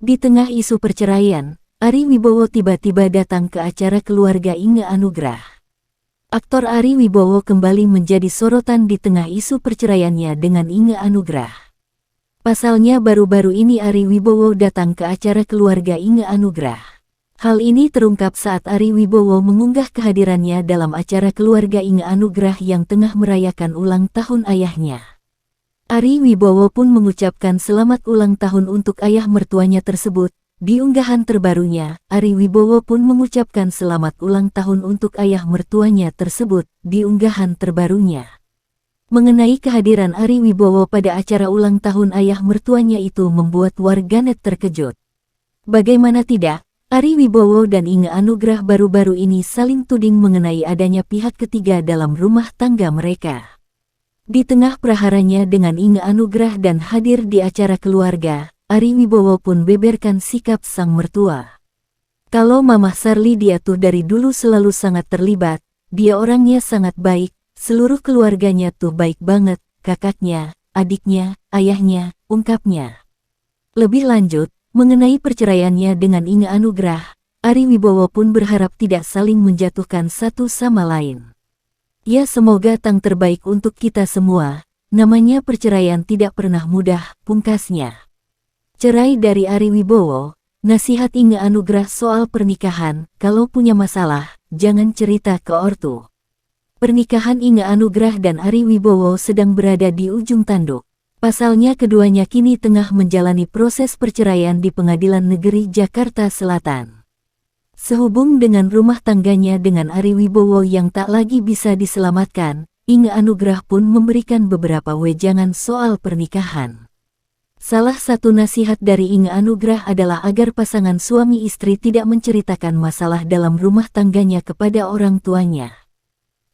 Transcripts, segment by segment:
Di tengah isu perceraian, Ari Wibowo tiba-tiba datang ke acara keluarga Inge Anugrah. Aktor Ari Wibowo kembali menjadi sorotan di tengah isu perceraiannya dengan Inge Anugrah. Pasalnya baru-baru ini Ari Wibowo datang ke acara keluarga Inge Anugrah. Hal ini terungkap saat Ari Wibowo mengunggah kehadirannya dalam acara keluarga Inge Anugrah yang tengah merayakan ulang tahun ayahnya. Ari Wibowo pun mengucapkan selamat ulang tahun untuk ayah mertuanya tersebut. Di unggahan terbarunya, Ari Wibowo pun mengucapkan selamat ulang tahun untuk ayah mertuanya tersebut di unggahan terbarunya. Mengenai kehadiran Ari Wibowo pada acara ulang tahun ayah mertuanya itu membuat warganet terkejut. Bagaimana tidak, Ari Wibowo dan Inge Anugrah baru-baru ini saling tuding mengenai adanya pihak ketiga dalam rumah tangga mereka. Di tengah praharanya dengan Inge Anugrah dan hadir di acara keluarga, Ari Wibowo pun beberkan sikap sang mertua. Kalau Mamah Sarli dia tuh dari dulu selalu sangat terlibat, dia orangnya sangat baik, seluruh keluarganya tuh baik banget, kakaknya, adiknya, ayahnya, ungkapnya. Lebih lanjut, mengenai perceraiannya dengan Inge Anugrah, Ari Wibowo pun berharap tidak saling menjatuhkan satu sama lain. Ya semoga tang terbaik untuk kita semua, namanya perceraian tidak pernah mudah, pungkasnya. Cerai dari Ari Wibowo, nasihat Inge Anugrah soal pernikahan, kalau punya masalah, jangan cerita ke ortu. Pernikahan Inge Anugrah dan Ari Wibowo sedang berada di ujung tanduk. Pasalnya keduanya kini tengah menjalani proses perceraian di Pengadilan Negeri Jakarta Selatan. Sehubung dengan rumah tangganya dengan Ari Wibowo yang tak lagi bisa diselamatkan, Inge Anugrah pun memberikan beberapa wejangan soal pernikahan. Salah satu nasihat dari Inge Anugrah adalah agar pasangan suami istri tidak menceritakan masalah dalam rumah tangganya kepada orang tuanya.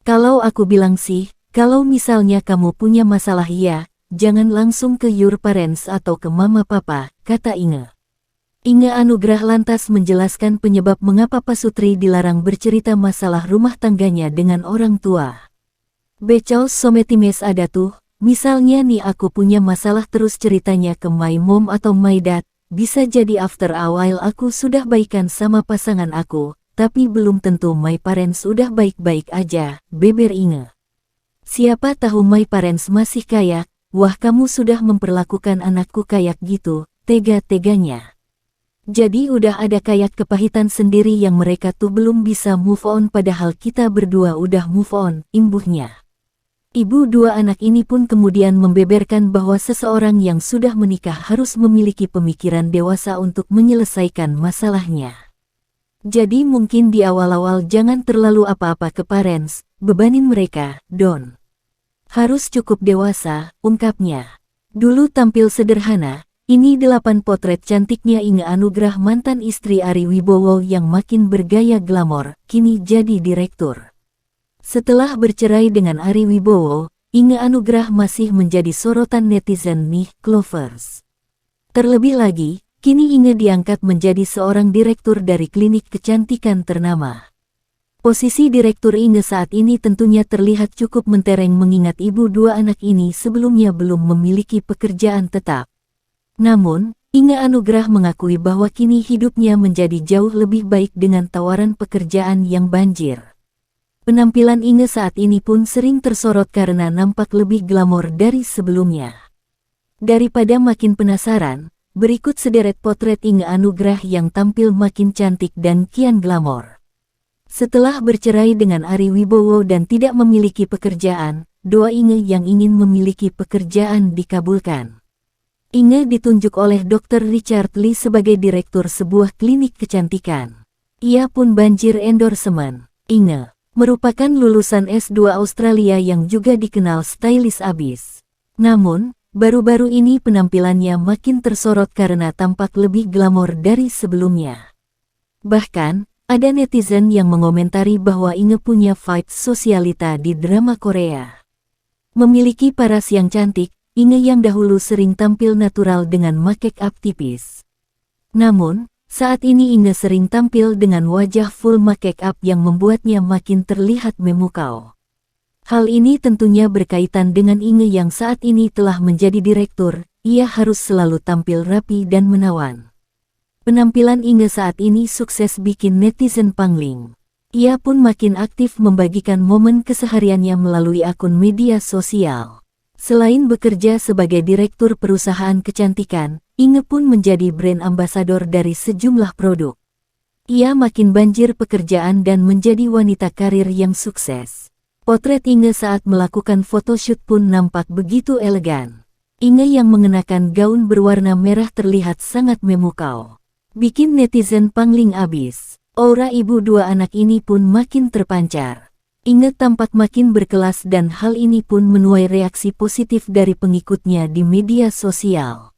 Kalau aku bilang sih, kalau misalnya kamu punya masalah ya, jangan langsung ke your parents atau ke mama papa, kata Inge. Inge Anugrah lantas menjelaskan penyebab mengapa Pasutri dilarang bercerita masalah rumah tangganya dengan orang tua. Becau sometimes ada tuh, misalnya nih aku punya masalah terus ceritanya ke my mom atau my dad, bisa jadi after a while aku sudah baikan sama pasangan aku, tapi belum tentu my parents sudah baik-baik aja, beber Inge. Siapa tahu my parents masih kayak, wah kamu sudah memperlakukan anakku kayak gitu, tega-teganya. Jadi udah ada kayak kepahitan sendiri yang mereka tuh belum bisa move on padahal kita berdua udah move on, imbuhnya. Ibu dua anak ini pun kemudian membeberkan bahwa seseorang yang sudah menikah harus memiliki pemikiran dewasa untuk menyelesaikan masalahnya. Jadi mungkin di awal-awal jangan terlalu apa-apa ke parents, bebanin mereka, don. Harus cukup dewasa, ungkapnya. Dulu tampil sederhana. Ini 8 potret cantiknya Inge Anugrah mantan istri Ari Wibowo yang makin bergaya glamor, kini jadi direktur. Setelah bercerai dengan Ari Wibowo, Inge Anugrah masih menjadi sorotan netizen nih, Clovers. Terlebih lagi, kini Inge diangkat menjadi seorang direktur dari klinik kecantikan ternama. Posisi direktur Inge saat ini tentunya terlihat cukup mentereng mengingat ibu dua anak ini sebelumnya belum memiliki pekerjaan tetap. Namun, Inge Anugrah mengakui bahwa kini hidupnya menjadi jauh lebih baik dengan tawaran pekerjaan yang banjir. Penampilan Inge saat ini pun sering tersorot karena nampak lebih glamor dari sebelumnya. Daripada makin penasaran, berikut sederet potret Inge Anugrah yang tampil makin cantik dan kian glamor. Setelah bercerai dengan Ari Wibowo dan tidak memiliki pekerjaan, doa Inge yang ingin memiliki pekerjaan dikabulkan. Inge ditunjuk oleh Dr. Richard Lee sebagai direktur sebuah klinik kecantikan. Ia pun banjir endorsement. Inge merupakan lulusan S2 Australia yang juga dikenal stylish abis. Namun, baru-baru ini penampilannya makin tersorot karena tampak lebih glamor dari sebelumnya. Bahkan, ada netizen yang mengomentari bahwa Inge punya vibes sosialita di drama Korea. Memiliki paras yang cantik, Inge yang dahulu sering tampil natural dengan make up tipis. Namun, saat ini Inge sering tampil dengan wajah full make up yang membuatnya makin terlihat memukau. Hal ini tentunya berkaitan dengan Inge yang saat ini telah menjadi direktur, ia harus selalu tampil rapi dan menawan. Penampilan Inge saat ini sukses bikin netizen pangling. Ia pun makin aktif membagikan momen kesehariannya melalui akun media sosial. Selain bekerja sebagai direktur perusahaan kecantikan, Inge pun menjadi brand ambasador dari sejumlah produk. Ia makin banjir pekerjaan dan menjadi wanita karir yang sukses. Potret Inge saat melakukan photoshoot pun nampak begitu elegan. Inge yang mengenakan gaun berwarna merah terlihat sangat memukau, bikin netizen pangling abis. Aura ibu dua anak ini pun makin terpancar. Inge tampak makin berkelas dan hal ini pun menuai reaksi positif dari pengikutnya di media sosial.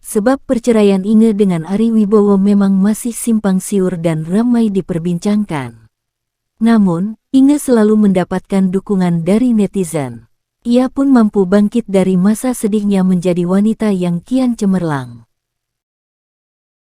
Sebab perceraian Inge dengan Ari Wibowo memang masih simpang siur dan ramai diperbincangkan. Namun, Inge selalu mendapatkan dukungan dari netizen. Ia pun mampu bangkit dari masa sedihnya menjadi wanita yang kian cemerlang.